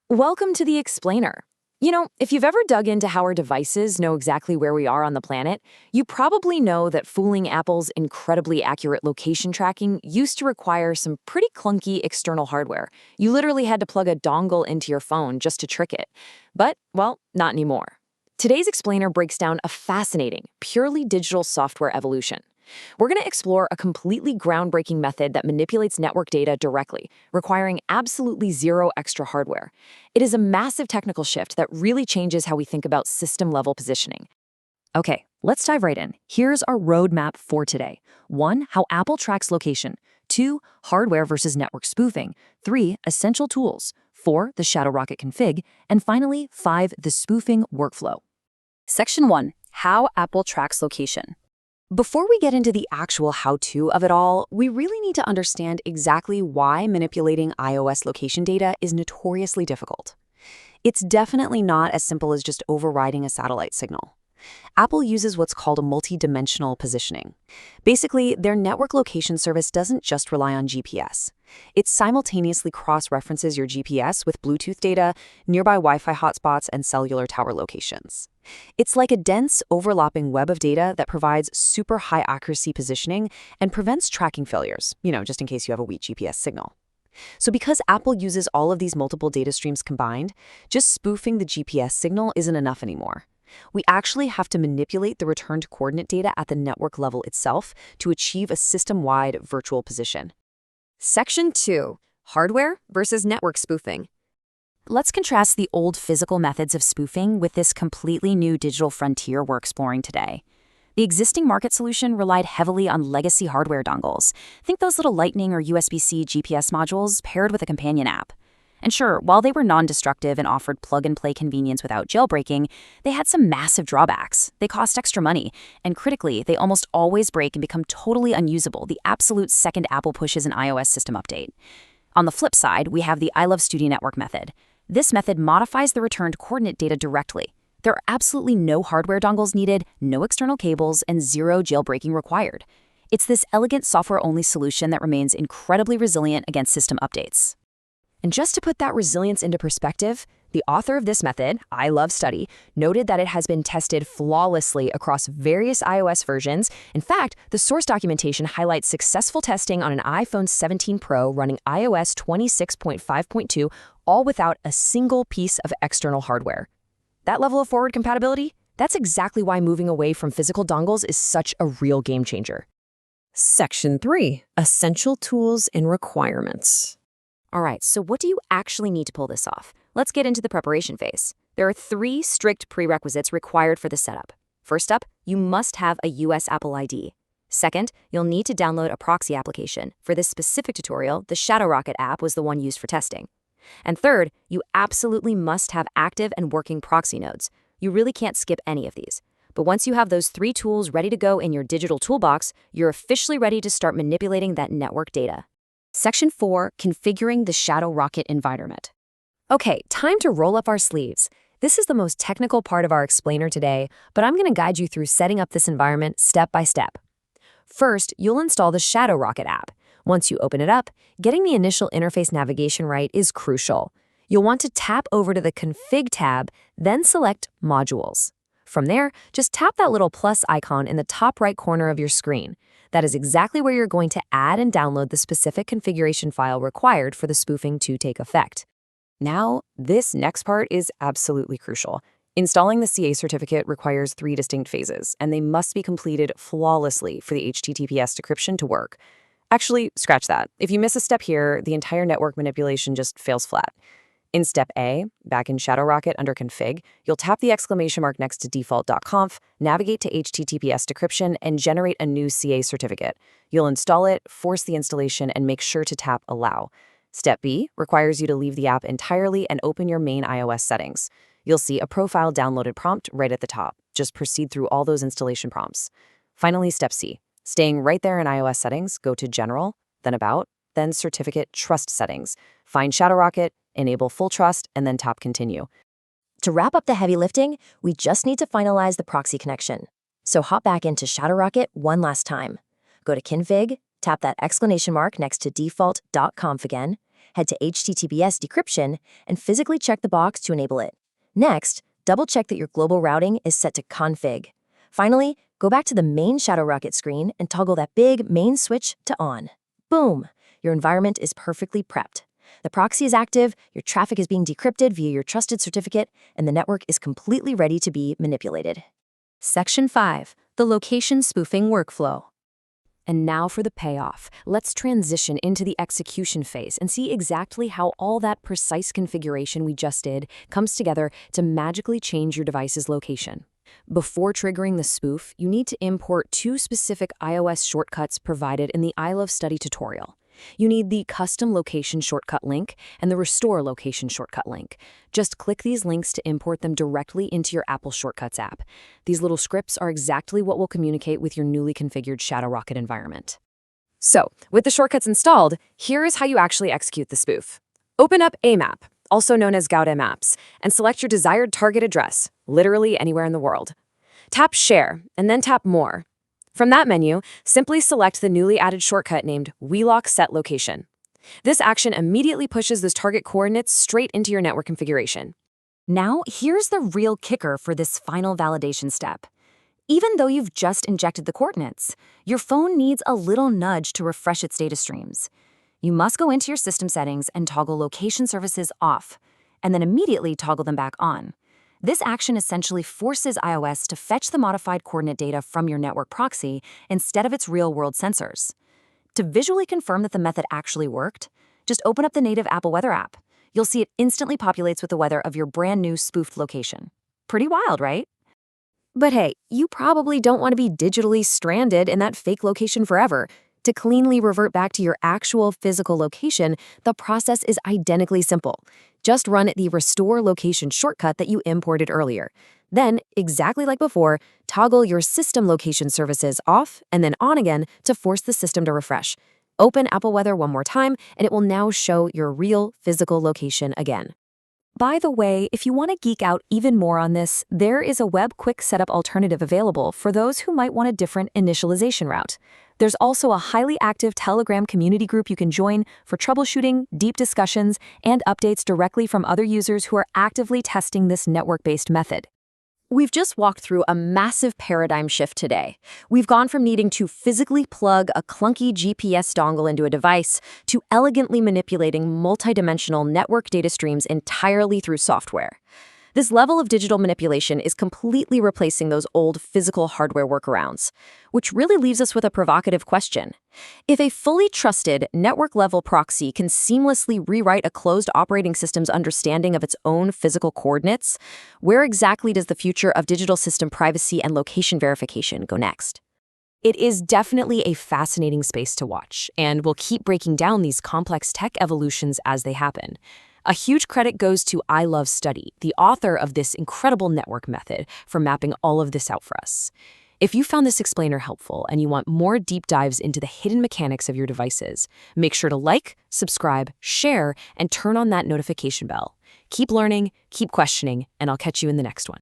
Welcome to the Explainer. If you've ever dug into how our devices know exactly where we are on the planet, you probably know that fooling Apple's incredibly accurate location tracking used to require some pretty clunky external hardware. You literally had to plug a dongle into your phone just to trick it. But, well, not anymore. Today's Explainer breaks down a fascinating, purely digital software evolution. We're going to explore a completely groundbreaking method that manipulates network data directly, requiring absolutely zero extra hardware. It is a massive technical shift that really changes how we think about system-level positioning. Okay, let's dive right in. Here's our roadmap for today. 1. How Apple tracks location. 2. Hardware versus network spoofing. 3. Essential tools. 4. The Shadowrocket config. And finally, 5. The spoofing workflow. Section 1. How Apple tracks location. Before we get into the actual how-to of it all, we really need to understand exactly why manipulating iOS location data is notoriously difficult. It's definitely not as simple as just overriding a satellite signal. Apple uses what's called a multi-dimensional positioning. Basically, their network location service doesn't just rely on GPS. It simultaneously cross-references your GPS with Bluetooth data, nearby Wi-Fi hotspots, and cellular tower locations. It's like a dense, overlapping web of data that provides super high accuracy positioning and prevents tracking failures, just in case you have a weak GPS signal. So because Apple uses all of these multiple data streams combined, just spoofing the GPS signal isn't enough anymore. We actually have to manipulate the returned coordinate data at the network level itself to achieve a system-wide virtual position. Section 2. Hardware versus network spoofing. Let's contrast the old physical methods of spoofing with this completely new digital frontier we're exploring today. The existing market solution relied heavily on legacy hardware dongles. Think those little Lightning or USB-C GPS modules paired with a companion app. And sure, while they were non-destructive and offered plug-and-play convenience without jailbreaking, they had some massive drawbacks. They cost extra money, and critically, they almost always break and become totally unusable the absolute second Apple pushes an iOS system update. On the flip side, we have the I Love Studio Network method. This method modifies the returned coordinate data directly. There are absolutely no hardware dongles needed, no external cables, and zero jailbreaking required. It's this elegant software-only solution that remains incredibly resilient against system updates. And just to put that resilience into perspective, the author of this method, I Love Study, noted that it has been tested flawlessly across various iOS versions. In fact, the source documentation highlights successful testing on an iPhone 17 Pro running iOS 26.5.2, all without a single piece of external hardware. That level of forward compatibility? That's exactly why moving away from physical dongles is such a real game changer. Section 3. Essential tools and requirements. All right, so what do you actually need to pull this off? Let's get into the preparation phase. There are 3 strict prerequisites required for the setup. First up, you must have a US Apple ID. Second, you'll need to download a proxy application. For this specific tutorial, the Shadowrocket app was the one used for testing. And third, you absolutely must have active and working proxy nodes. You really can't skip any of these. But once you have those 3 tools ready to go in your digital toolbox, you're officially ready to start manipulating that network data. Section 4. Configuring the Shadowrocket environment. Okay, time to roll up our sleeves. This is the most technical part of our explainer today, but I'm going to guide you through setting up this environment step by step. First, you'll install the Shadowrocket app. Once you open it up, getting the initial interface navigation right is crucial. You'll want to tap over to the Config tab, then select Modules. From there, just tap that little plus icon in the top right corner of your screen. That is exactly where you're going to add and download the specific configuration file required for the spoofing to take effect. Now, this next part is absolutely crucial. Installing the CA certificate requires 3 distinct phases, and they must be completed flawlessly for the HTTPS decryption to work. Actually, scratch that. If you miss a step here, the entire network manipulation just fails flat. In step A, back in Shadowrocket under Config, you'll tap the exclamation mark next to default.conf, navigate to HTTPS decryption, and generate a new CA certificate. You'll install it, force the installation, and make sure to tap Allow. Step B requires you to leave the app entirely and open your main iOS settings. You'll see a profile downloaded prompt right at the top. Just proceed through all those installation prompts. Finally, step C. Staying right there in iOS settings, go to General, then About, then Certificate Trust Settings. Find Shadowrocket, enable Full Trust, and then tap Continue. To wrap up the heavy lifting, we just need to finalize the proxy connection. So hop back into Shadowrocket one last time. Go to Config, tap that exclamation mark next to default.conf again, head to HTTPS decryption and physically check the box to enable it. Next, double-check that your global routing is set to config. Finally, go back to the main Shadowrocket screen and toggle that big main switch to on. Boom! Your environment is perfectly prepped. The proxy is active, your traffic is being decrypted via your trusted certificate, and the network is completely ready to be manipulated. Section 5. The Location Spoofing Workflow. And now for the payoff. Let's transition into the execution phase and see exactly how all that precise configuration we just did comes together to magically change your device's location. Before triggering the spoof, you need to import two specific iOS shortcuts provided in the I Love Study tutorial. You need the Custom Location Shortcut link and the Restore Location Shortcut link. Just click these links to import them directly into your Apple Shortcuts app. These little scripts are exactly what will communicate with your newly configured Shadowrocket environment. So, with the shortcuts installed, here is how you actually execute the spoof. Open up AMAP, also known as Gaude Maps, and select your desired target address, literally anywhere in the world. Tap Share, and then tap More. From that menu, simply select the newly added shortcut named WeLock Set Location. This action immediately pushes those target coordinates straight into your network configuration. Now, here's the real kicker for this final validation step. Even though you've just injected the coordinates, your phone needs a little nudge to refresh its data streams. You must go into your system settings and toggle location services off, and then immediately toggle them back on. This action essentially forces iOS to fetch the modified coordinate data from your network proxy instead of its real-world sensors. To visually confirm that the method actually worked, just open up the native Apple Weather app. You'll see it instantly populates with the weather of your brand new spoofed location. Pretty wild, right? But hey, you probably don't want to be digitally stranded in that fake location forever. To cleanly revert back to your actual physical location, the process is identically simple. Just run the Restore Location shortcut that you imported earlier. Then, exactly like before, toggle your system location services off and then on again to force the system to refresh. Open Apple Weather one more time, and it will now show your real physical location again. By the way, if you want to geek out even more on this, there is a web quick setup alternative available for those who might want a different initialization route. There's also a highly active Telegram community group you can join for troubleshooting, deep discussions, and updates directly from other users who are actively testing this network-based method. We've just walked through a massive paradigm shift today. We've gone from needing to physically plug a clunky GPS dongle into a device to elegantly manipulating multidimensional network data streams entirely through software. This level of digital manipulation is completely replacing those old physical hardware workarounds, which really leaves us with a provocative question. If a fully trusted network-level proxy can seamlessly rewrite a closed operating system's understanding of its own physical coordinates, where exactly does the future of digital system privacy and location verification go next? It is definitely a fascinating space to watch, and we'll keep breaking down these complex tech evolutions as they happen. A huge credit goes to I Love Study, the author of this incredible network method, for mapping all of this out for us. If you found this explainer helpful and you want more deep dives into the hidden mechanics of your devices, make sure to like, subscribe, share, and turn on that notification bell. Keep learning, keep questioning, and I'll catch you in the next one.